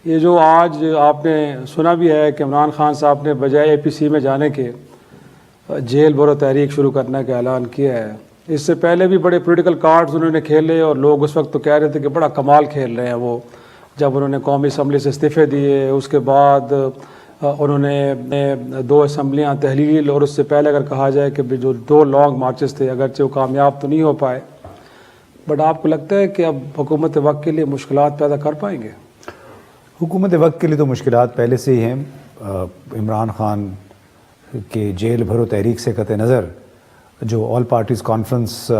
یہ جو آج آپ نے سنا بھی ہے کہ عمران خان صاحب نے بجائے APC میں جانے کے جیل برو تحریک شروع کرنے کا اعلان کیا ہے. اس سے پہلے بھی بڑے پولیٹیکل کارڈز انہوں نے کھیلے اور لوگ اس وقت تو کہہ رہے تھے کہ بڑا کمال کھیل رہے ہیں وہ. جب انہوں نے قومی اسمبلی سے استعفے دیے، اس کے بعد انہوں نے 2 اسمبلیاں تحلیل، اور اس سے پہلے اگر کہا جائے کہ جو 2 لانگ مارچز تھے، اگرچہ وہ کامیاب تو نہیں ہو پائے، بٹ آپ کو لگتا ہے کہ اب حکومت وقت کے لیے مشکلات پیدا کر پائیں گے؟ حکومت وقت کے لیے تو مشکلات پہلے سے ہی ہیں. عمران خان کے جیل بھرو تحریک سے قطع نظر جو آل پارٹیز کانفرنس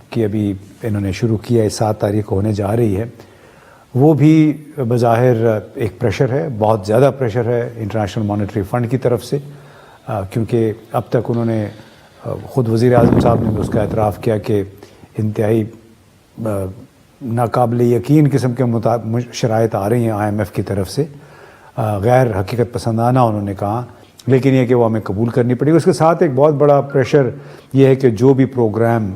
کی ابھی انہوں نے شروع کیا ہے، 7 تاریخ کو ہونے جا رہی ہے، وہ بھی بظاہر ایک پریشر ہے، بہت زیادہ پریشر ہے انٹرنیشنل مانیٹری فنڈ کی طرف سے، کیونکہ اب تک انہوں نے خود وزیر اعظم صاحب نے بھی اس کا اعتراف کیا کہ انتہائی ناقابل یقین قسم کے شرائط آ رہی ہیں IMF کی طرف سے، غیر حقیقت پسندانہ انہوں نے کہا، لیکن یہ کہ وہ ہمیں قبول کرنی پڑے گی. اس کے ساتھ ایک بہت بڑا پریشر یہ ہے کہ جو بھی پروگرام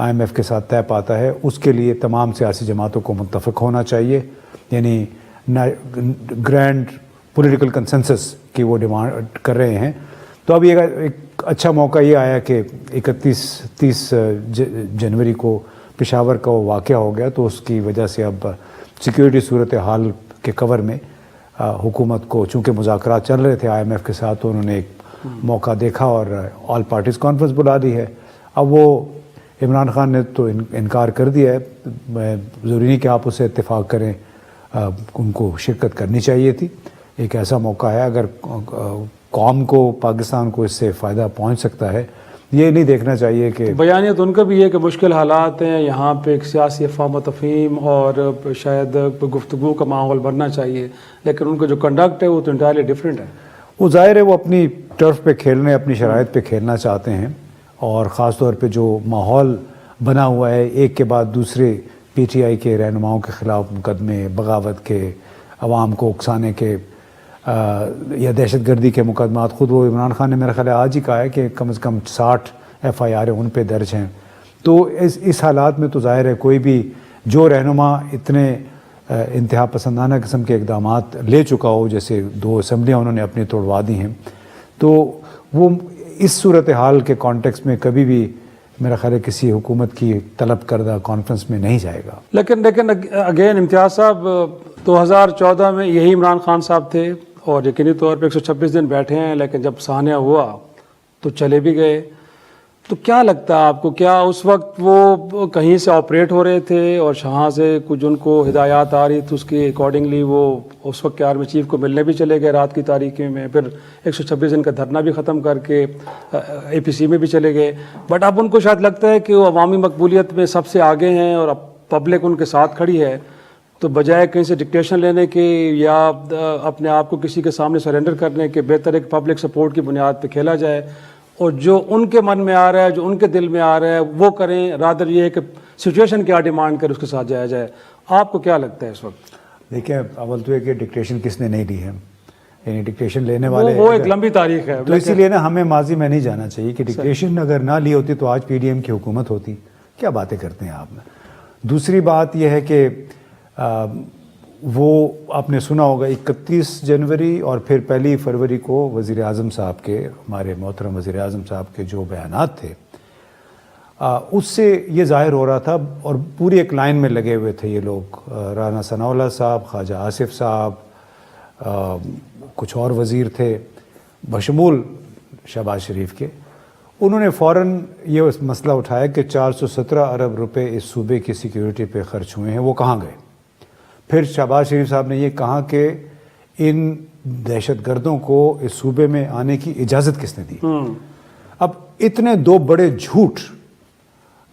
IMF کے ساتھ طے پاتا ہے اس کے لیے تمام سیاسی جماعتوں کو متفق ہونا چاہیے، یعنی گرینڈ پولیٹیکل کنسنسس کی وہ ڈیمانڈ کر رہے ہیں. تو اب یہ ایک اچھا موقع یہ آیا کہ 31-30 جنوری کو پشاور کا وہ واقعہ ہو گیا، تو اس کی وجہ سے اب سیکیورٹی صورتحال کے کور میں حکومت کو، چونکہ مذاکرات چل رہے تھے IMF کے ساتھ، تو انہوں نے ایک موقع دیکھا اور آل پارٹیز کانفرنس بلا دی ہے. اب وہ عمران خان نے تو انکار کر دیا ہے، ضروری نہیں کہ آپ اسے اتفاق کریں، ان کو شرکت کرنی چاہیے تھی. ایک ایسا موقع ہے، اگر قوم کو، پاکستان کو اس سے فائدہ پہنچ سکتا ہے، یہ نہیں دیکھنا چاہیے کہ بیانیت ان کا بھی ہے کہ مشکل حالات ہیں یہاں پہ، ایک سیاسی افہام و تفہیم اور شاید گفتگو کا ماحول بننا چاہیے، لیکن ان کا جو کنڈکٹ ہے وہ تو انٹائرلی ڈفرینٹ ہے. وہ ظاہر ہے وہ اپنی ٹرف پہ کھیلنے، اپنی شرائط پہ کھیلنا چاہتے ہیں، اور خاص طور پہ جو ماحول بنا ہوا ہے ایک کے بعد دوسرے PTI کے رہنماؤں کے خلاف مقدمے، بغاوت کے، عوام کو اکسانے کے، یا دہشت گردی کے مقدمات. خود وہ عمران خان نے میرا خیال ہے آج ہی کہا ہے کہ کم از کم 60 FIR ان پہ درج ہیں. تو اس حالات میں تو ظاہر ہے کوئی بھی جو رہنما اتنے انتہا پسندانہ قسم کے اقدامات لے چکا ہو، جیسے 2 اسمبلیاں انہوں نے اپنی توڑوا دی ہیں، تو وہ اس صورتحال کے کانٹیکس میں کبھی بھی میرا خیال ہے کسی حکومت کی طلب کردہ کانفرنس میں نہیں جائے گا. لیکن اگین امتیاز صاحب 2014 میں یہی عمران خان صاحب تھے اور یقینی طور پہ 126 دن بیٹھے ہیں، لیکن جب سانحہ ہوا تو چلے بھی گئے. تو کیا لگتا ہے آپ کو، کیا اس وقت وہ کہیں سے آپریٹ ہو رہے تھے اور شاہ سے کچھ ان کو ہدایات آ رہی تھی، اس کے اکارڈنگلی وہ اس وقت کے آرمی چیف کو ملنے بھی چلے گئے رات کی تاریکی میں، پھر 126 دن کا دھرنا بھی ختم کر کے APC میں بھی چلے گئے، بٹ اب ان کو شاید لگتا ہے کہ وہ عوامی مقبولیت میں سب سے آگے ہیں اور اب پبلک ان کے ساتھ کھڑی ہے، تو بجائے کہیں سے ڈکٹیشن لینے کے یا اپنے آپ کو کسی کے سامنے سرنڈر کرنے کے، بہتر ایک پبلک سپورٹ کی بنیاد پہ کھیلا جائے اور جو ان کے من میں آ رہا ہے، جو ان کے دل میں آ رہا ہے وہ کریں، رادر یہ ہے کہ سچویشن کیا ڈیمانڈ کرے اس کے ساتھ جایا جائے. آپ کو کیا لگتا ہے اس وقت؟ دیکھیں، اول تو یہ کہ ڈکٹیشن کس نے نہیں لی ہے، یعنی ڈکٹیشن لینے والے وہ ایک لمبی تاریخ ہے، تو اسی لیے نا ہمیں ماضی میں نہیں جانا چاہیے کہ ڈکٹیشن اگر نہ لی ہوتی تو آج PDM کی حکومت ہوتی. کیا باتیں کرتے ہیں آپ. دوسری بات یہ ہے کہ وہ آپ نے سنا ہوگا 31 جنوری اور پھر 1 فروری کو وزیر اعظم صاحب کے، ہمارے محترم وزیر اعظم صاحب کے جو بیانات تھے، اس سے یہ ظاہر ہو رہا تھا، اور پوری ایک لائن میں لگے ہوئے تھے یہ لوگ، رانا ثناء اللہ صاحب، خواجہ آصف صاحب، کچھ اور وزیر تھے بشمول شہباز شریف کے. انہوں نے فوراً یہ مسئلہ اٹھایا کہ 417 ارب روپے اس صوبے کی سیکیورٹی پہ خرچ ہوئے ہیں، وہ کہاں گئے. پھر شہباز شریف صاحب نے یہ کہا کہ ان دہشت گردوں کو اس صوبے میں آنے کی اجازت کس نے دی. اب اتنے 2 بڑے جھوٹ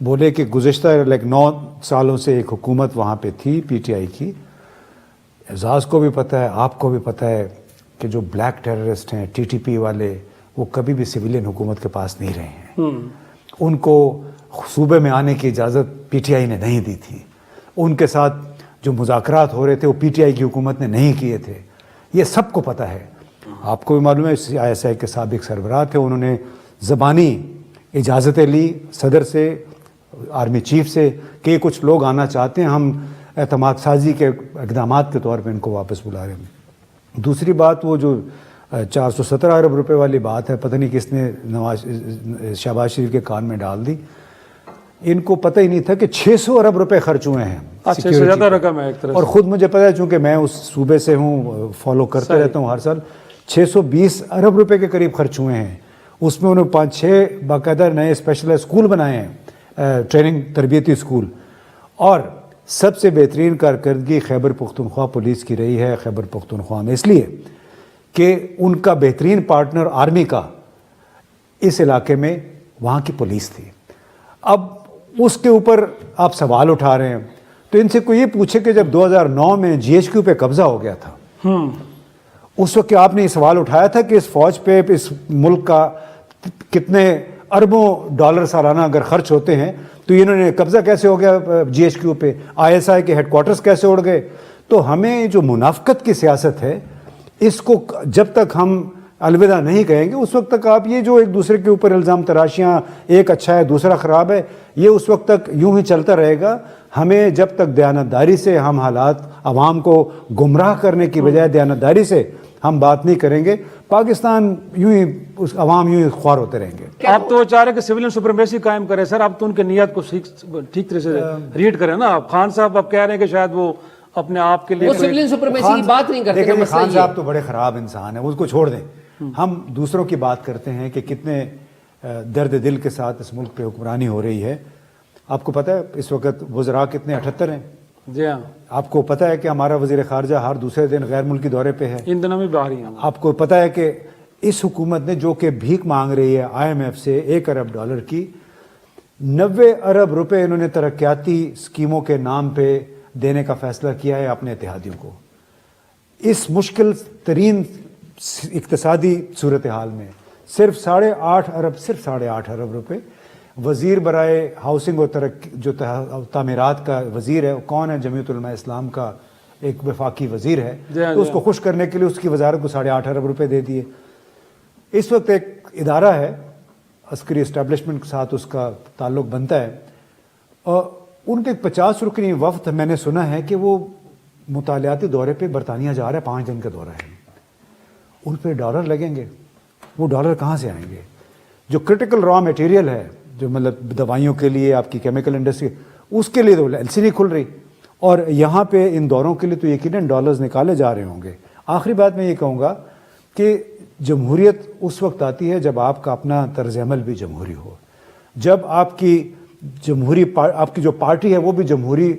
بولے کہ گزشتہ 9 سالوں سے ایک حکومت وہاں پہ تھی PTI کی. اعزاز کو بھی پتہ ہے، آپ کو بھی پتہ ہے کہ جو بلیک ٹیررسٹ ہیں TTP والے، وہ کبھی بھی سویلین حکومت کے پاس نہیں رہے ہیں. ان کو صوبے میں آنے کی اجازت PTI نے نہیں دی تھی. ان کے ساتھ جو مذاکرات ہو رہے تھے وہ PTI کی حکومت نے نہیں کیے تھے. یہ سب کو پتہ ہے. آپ کو بھی معلوم ہے ISI کے سابق سربراہ تھے، انہوں نے زبانی اجازتیں لی صدر سے، آرمی چیف سے کہ کچھ لوگ آنا چاہتے ہیں، ہم اعتماد سازی کے اقدامات کے طور پہ ان کو واپس بلا رہے ہیں۔ دوسری بات وہ جو 417 ارب روپے والی بات ہے، پتہ نہیں کس نے شہباز شریف کے کان میں ڈال دی، ان کو پتہ ہی نہیں تھا کہ 600 ارب روپے خرچ ہوئے ہیں اچھا، اس سے زیادہ رقم ہے ایک طرح سے۔ اور خود مجھے پتہ ہے چونکہ میں اس صوبے سے ہوں، فالو کرتے رہتا ہوں ہر سال، 620 ارب روپے کے قریب خرچ ہوئے ہیں۔ اس میں انہوں نے 5-6 باقاعدہ نئے اسپیشل اسکول بنائے ہیں، ٹریننگ تربیتی اسکول، اور سب سے بہترین کارکردگی خیبر پختونخوا پولیس کی رہی ہے خیبر پختونخوا میں، اس لیے کہ ان کا بہترین پارٹنر آرمی کا اس علاقے میں وہاں کی پولیس تھی۔ اب اس کے اوپر آپ سوال اٹھا رہے ہیں، تو ان سے کوئی یہ پوچھے کہ جب 2009 میں جی ایچ کیو پہ قبضہ ہو گیا تھا، اس وقت آپ نے یہ سوال اٹھایا تھا کہ اس فوج پہ اس ملک کا کتنے اربوں ڈالر سالانہ اگر خرچ ہوتے ہیں تو انہوں نے قبضہ کیسے ہو گیا جی ایچ کیو پہ، آئی ایس آئی کے ہیڈ کوارٹرز کیسے اڑ گئے؟ تو ہمیں جو منافقت کی سیاست ہے اس کو جب تک ہم الوداع نہیں کہیں گے اس وقت تک آپ یہ جو ایک دوسرے کے اوپر الزام تراشیاں، ایک اچھا ہے دوسرا خراب ہے، یہ اس وقت تک یوں ہی چلتا رہے گا۔ ہمیں جب تک دیانتداری سے ہم حالات عوام کو گمراہ کرنے کی بجائے دیانتداری سے ہم بات نہیں کریں گے، پاکستان یوں ہی عوام یوں ہی خوار ہوتے رہیں گے۔ آپ تو چاہ رہے کہ سویلین سپریمیسی قائم کریں سر، آپ تو ان کی نیت کو ٹھیک طرح سے ریڈ کریں نا۔ آپ خان صاحب اب کہہ رہے ہیں کہ شاید وہ اپنے آپ کے لیے وہ سویلین سپریمیسی کی بات نہیں کرتے۔ دیکھیں خان صاحب تو بڑے خراب انسان ہیں، اس کو چھوڑ دیں۔ ہم دوسروں کی بات کرتے ہیں کہ کتنے درد دل کے ساتھ اس ملک پہ حکمرانی ہو رہی ہے۔ آپ کو پتہ ہے اس وقت وزراء کتنے 78 ہیں؟ جی ہاں، آپ کو پتہ ہے کہ ہمارا وزیر خارجہ ہر دوسرے دن غیر ملکی دورے پہ ہے، ان دنوں میں باہر ہی ہیں۔ آپ کو پتہ ہے کہ اس حکومت نے جو کہ بھیک مانگ رہی ہے آئی ایم ایف سے 1 ارب ڈالر کی، 90 ارب روپے انہوں نے ترقیاتی اسکیموں کے نام پہ دینے کا فیصلہ کیا ہے اپنے اتحادیوں کو۔ اس مشکل ترین اقتصادی صورتحال میں صرف 8.5 ارب روپے وزیر برائے ہاؤسنگ و ترقی جو تعمیرات کا وزیر ہے، کون ہے؟ جمعیت علماء اسلام کا ایک وفاقی وزیر ہے، تو اس کو خوش کرنے کے لیے اس کی وزارت کو 8.5 ارب روپے دے دیے۔ اس وقت ایک ادارہ ہے عسکری اسٹیبلشمنٹ کے ساتھ اس کا تعلق بنتا ہے، اور ان کے 50 رکنی وفد میں نے سنا ہے کہ وہ مطالعاتی دورے پہ برطانیہ جا رہا ہے، 5 دن کا دورہ ہے۔ ان پہ ڈالر لگیں گے، وہ ڈالر کہاں سے آئیں گے؟ جو کرٹیکل را میٹیریل ہے، جو مطلب دوائیوں کے لیے، آپ کی کیمیکل انڈسٹری، اس کے لیے تو ایل سی نہیں کھل رہی، اور یہاں پہ ان دوروں کے لیے تو یقیناً ڈالرز نکالے جا رہے ہوں گے۔ آخری بات میں یہ کہوں گا کہ جمہوریت اس وقت آتی ہے جب آپ کا اپنا طرز عمل بھی جمہوری ہو، جب آپ کی آپ کی جو پارٹی ہے وہ بھی جمہوری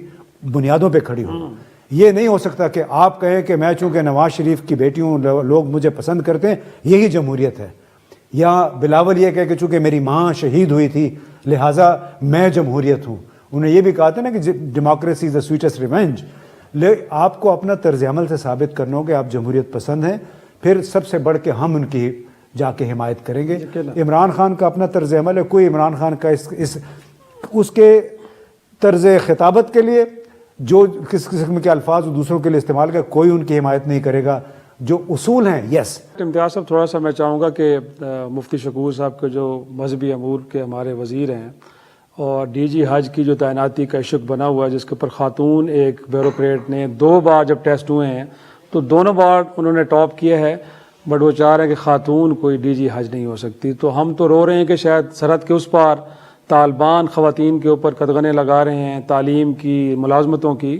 بنیادوں پہ کھڑی ہو۔ یہ نہیں ہو سکتا کہ آپ کہیں کہ میں چونکہ نواز شریف کی بیٹی ہوں لوگ مجھے پسند کرتے ہیں، یہی جمہوریت ہے، یا بلاول یہ کہے کہ چونکہ میری ماں شہید ہوئی تھی لہٰذا میں جمہوریت ہوں۔ انہوں نے یہ بھی کہا تھا نا کہ democracy is the sweetest revenge. آپ کو اپنا طرز عمل سے ثابت کرنا ہو کہ آپ جمہوریت پسند ہیں، پھر سب سے بڑھ کے ہم ان کی جا کے حمایت کریں گے۔ عمران خان کا اپنا طرز عمل ہے، کوئی عمران خان کا اس کے طرز خطابت کے لیے جو کس قسم کے الفاظ دوسروں کے لیے استعمال کر، کوئی ان کی حمایت نہیں کرے گا۔ جو اصول ہیں، یس۔ امتیاز صاحب تھوڑا سا میں چاہوں گا کہ مفتی شکور صاحب کے جو مذہبی امور کے ہمارے وزیر ہیں، اور ڈی جی حج کی جو تعیناتی کا اشک بنا ہوا ہے جس کے اوپر خاتون ایک بیوروکریٹ نے 2 بار جب ٹیسٹ ہوئے ہیں تو دونوں بار انہوں نے ٹاپ کیا ہے، بٹ وہ چاہ رہے ہیں کہ خاتون کوئی ڈی جی حج نہیں ہو سکتی۔ تو ہم تو رو رہے ہیں کہ شاید سرحد کے اس پار طالبان خواتین کے اوپر قدغنے لگا رہے ہیں، تعلیم کی، ملازمتوں کی۔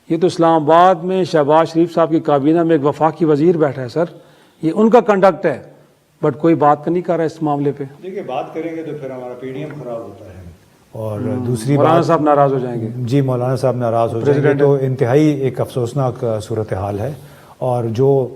یہ تو اسلام آباد میں شہباز شریف صاحب کی کابینہ میں ایک وفاقی وزیر بیٹھا ہے سر، یہ ان کا کنڈکٹ ہے، بٹ کوئی بات نہیں کر رہا اس معاملے پہ۔ دیکھیے بات کریں گے تو پھر ہمارا پی ڈی ایم خراب ہوتا ہے، اور دوسری مولانا صاحب ناراض ہو جائیں گے۔ جی مولانا صاحب ناراض ہو جائیں گے، تو انتہائی ایک افسوسناک صورتحال ہے، اور جو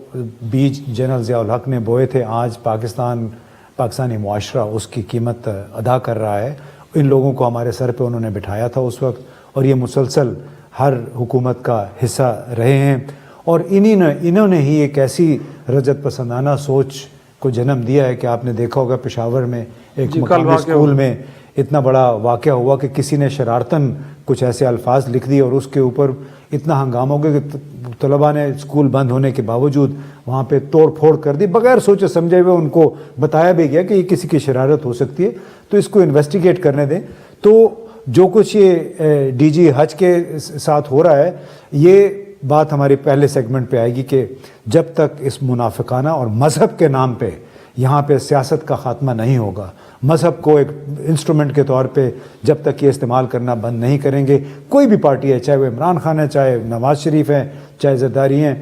بیج جنرل ضیاء الحق نے بوئے تھے آج پاکستانی معاشرہ اس کی قیمت ادا کر رہا ہے۔ ان لوگوں کو ہمارے سر پہ انہوں نے بٹھایا تھا اس وقت، اور یہ مسلسل ہر حکومت کا حصہ رہے ہیں، اور انہوں نے ہی ایک ایسی رجعت پسندانہ سوچ کو جنم دیا ہے کہ آپ نے دیکھا ہوگا پشاور میں ایک مقامی اسکول میں اتنا بڑا واقعہ ہوا کہ کسی نے شرارتاً کچھ ایسے الفاظ لکھ دیے، اور اس کے اوپر اتنا ہنگامہ ہو گیا کہ طلباء نے اسکول بند ہونے کے باوجود وہاں پہ توڑ پھوڑ کر دی، بغیر سوچے سمجھے ہوئے ان کو بتایا بھی گیا کہ یہ کسی کی شرارت ہو سکتی ہے، تو اس کو انویسٹیگیٹ کرنے دیں۔ تو جو کچھ یہ ڈی جی حج کے ساتھ ہو رہا ہے، یہ بات ہماری پہلے سیگمنٹ پہ آئے گی کہ جب تک اس منافقانہ اور مذہب کے نام پہ یہاں پہ سیاست کا خاتمہ نہیں ہوگا، مذہب کو ایک انسٹرومنٹ کے طور پہ جب تک یہ استعمال کرنا بند نہیں کریں گے، کوئی بھی پارٹی ہے، چاہے وہ عمران خان ہے، چاہے نواز شریف ہیں، چاہے زرداری ہیں،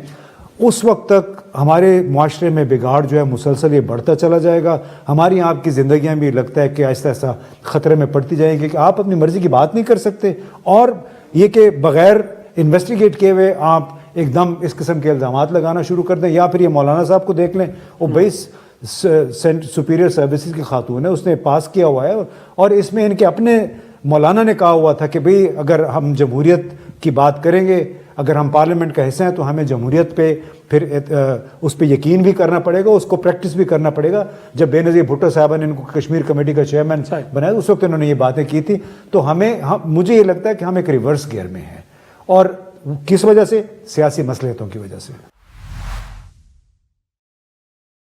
اس وقت تک ہمارے معاشرے میں بگاڑ جو ہے مسلسل یہ بڑھتا چلا جائے گا. ہماری آپ کی زندگیاں بھی لگتا ہے کہ آہستہ آہستہ خطرے میں پڑتی جائیں گی کہ آپ اپنی مرضی کی بات نہیں کر سکتے، اور یہ کہ بغیر انویسٹیگیٹ کیے ہوئے آپ ایک دم اس قسم کے الزامات لگانا شروع کر دیں. یا پھر یہ مولانا صاحب کو دیکھ لیں، وہ 22 سپیریئر سروسز کی خاتون ہے، اس نے پاس کیا ہوا ہے، اور اس میں ان کے اپنے مولانا نے کہا ہوا تھا کہ بھئی اگر ہم جمہوریت کی بات کریں گے، اگر ہم پارلیمنٹ کا حصہ ہیں تو ہمیں جمہوریت پہ پھر اس پہ یقین بھی کرنا پڑے گا، اس کو پریکٹس بھی کرنا پڑے گا. جب بے نظیر بھٹو صاحبہ نے ان کو کشمیر کمیٹی کا چیئرمین بنایا اس وقت انہوں نے یہ باتیں کی تھی. تو مجھے یہ لگتا ہے کہ ہم ایک ریورس گیئر میں ہیں، اور کس وجہ سے؟ سیاسی مصلحتوں کی وجہ سے.